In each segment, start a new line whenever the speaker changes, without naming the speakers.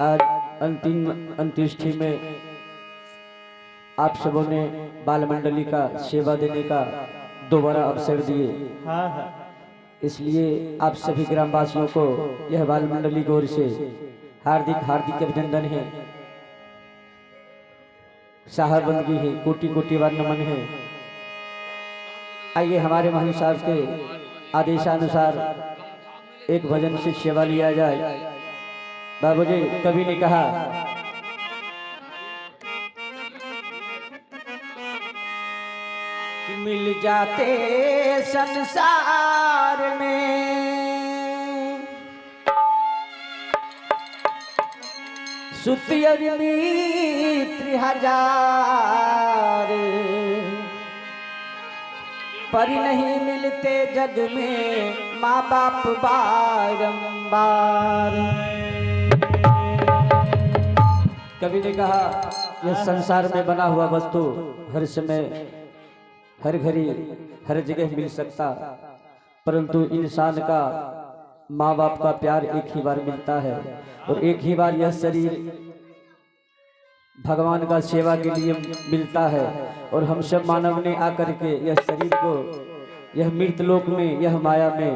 आज अंतिम अंत्येष्टि में आप सबों ने बाल मंडली का सेवा देने का दोबारा अवसर दिए। इसलिए आप सभी ग्रामवासियों को यह बाल मंडली की ओर से हार्दिक हार्दिक अभिनंदन है, साहबंदगी है, कोटि कोटि बार नमन है। आइए हमारे महंत साहब के आदेशानुसार एक भजन से सेवा लिया जाए। बाबूजी कवि ने कहा, कि मिल जाते संसार में सुत और मित्र हजार, पर नहीं मिलते जग में माँ बाप बारंबार। कवि ने कहा, यह संसार में बना हुआ वस्तु हर समय हर घड़ी हर जगह मिल सकता, परंतु इंसान का माँ बाप का प्यार एक ही बार मिलता है। और एक ही बार यह शरीर भगवान का सेवा के लिए मिलता है। और हम सब मानव ने आकर के यह शरीर को यह मृत लोक में, यह माया में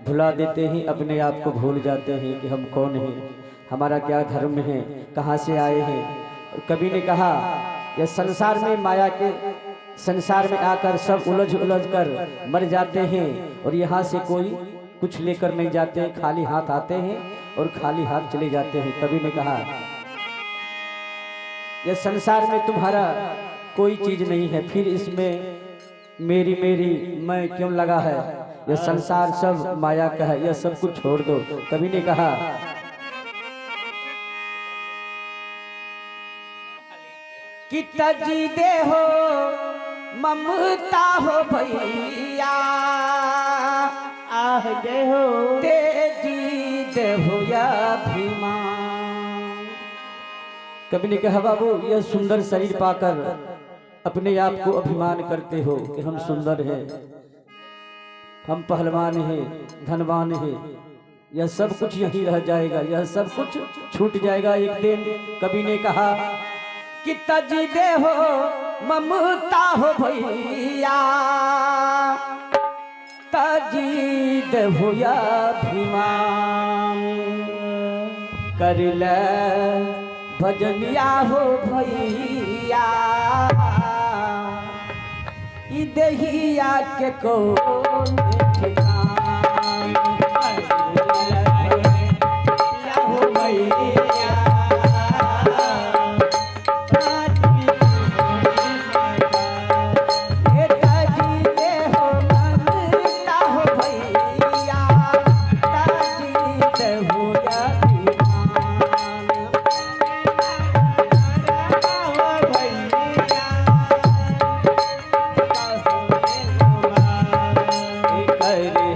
भुला देते हैं, अपने आप को भूल जाते हैं कि हम कौन हैं, हमारा क्या धर्म है, कहाँ से आए हैं। और कवि ने कहा, यह संसार में माया के संसार में आकर सब उलझ उलझ कर मर जाते हैं, और यहाँ से कोई कुछ लेकर नहीं जाते हैं, खाली हाथ आते हैं और खाली हाथ चले जाते हैं। कवि ने कहा, यह संसार में तुम्हारा कोई चीज नहीं है, फिर इसमें मेरी मेरी मैं क्यों लगा है। यह संसार सब माया का है, यह सब कुछ छोड़ दो। कवि ने कहा, कि तजी दे हो ममता हो भैया, आह दे हो तेजी दे हो या अभिमान। कवि ने कहा, बाबू यह सुंदर शरीर पाकर अपने आप को अभिमान करते हो कि हम सुंदर हैं, हम पहलवान हैं, धनवान हैं। यह सब कुछ यहीं रह जाएगा, यह सब कुछ छूट जाएगा एक दिन। कवि ने कहा, कि तजी दे हो ममता हो भैया, तजी दे हो या अभिमान। कर ले भजनिया हो भैया, ई दहिया के कौन ठिकान। हो भैया
करे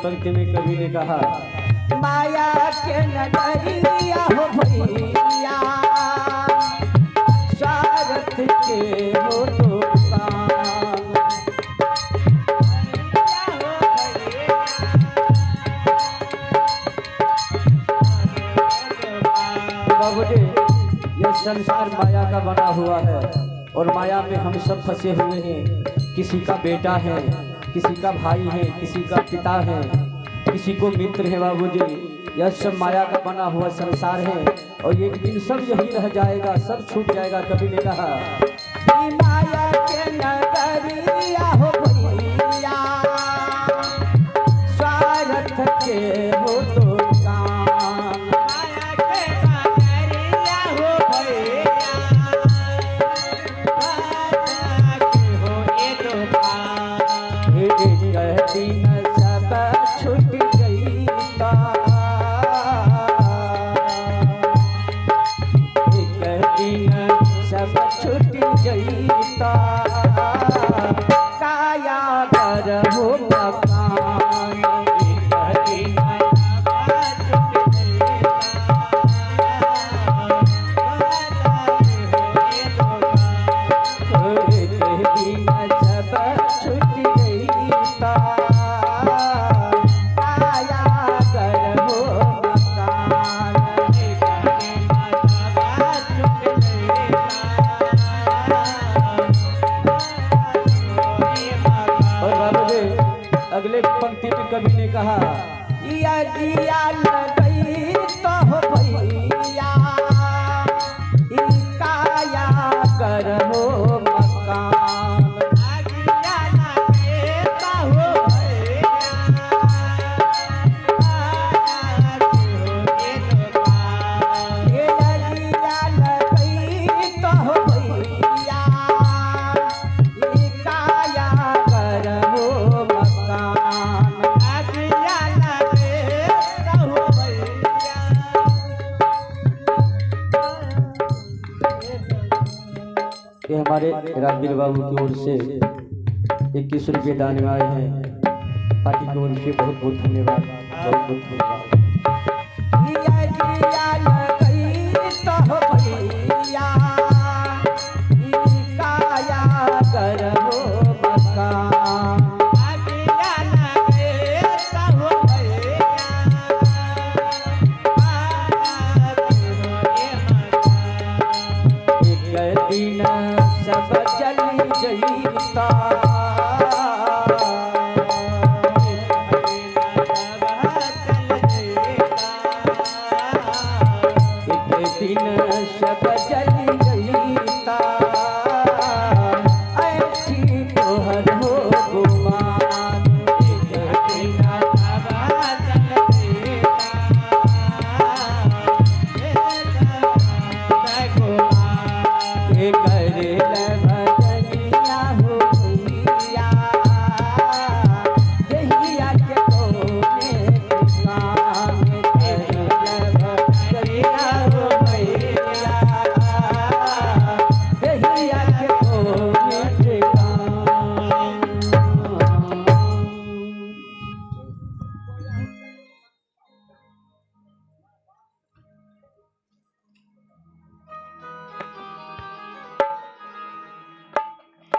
पंक्ति में कवि ने कहा,
माया के नगरिया हो भैया,
स्वार्थ के हो तो काम। बाबूजी, यह संसार माया का बना हुआ है और माया में हम सब फंसे हुए हैं। किसी का बेटा है, किसी का भाई है, किसी का पिता है, किसी को मित्र है। बाबूजी, यह सब माया का बना हुआ संसार है और एक दिन सब यही रह जाएगा, सब छूट जाएगा। कवि ने कहा,
माया के नगरिया हो भैया,
स्वार्थ के हो तो काम।
माया के नगरिया हो भैया, स्वार्थ के हो ये तो काम।
एक दिन सब छूट गई ता, एक दिन सब छूट गई ता, काया कर हो मकान। एक दिन अगले पंक्ति में कवि ने कहा,
दिया लगई तो हो भैया, काया
कर हो मकान।
दिया लगे तो हो भैया, दिया लगई तो हो भैया, काया
कर हो मकान।
दिया लगे तो हो भैया।
ये हमारे राजवीर बाबू की ओर से 21 रुपये दान में आए हैं। पार्टी की ओर से बहुत बहुत धन्यवाद, बहुत बहुत धन्यवाद।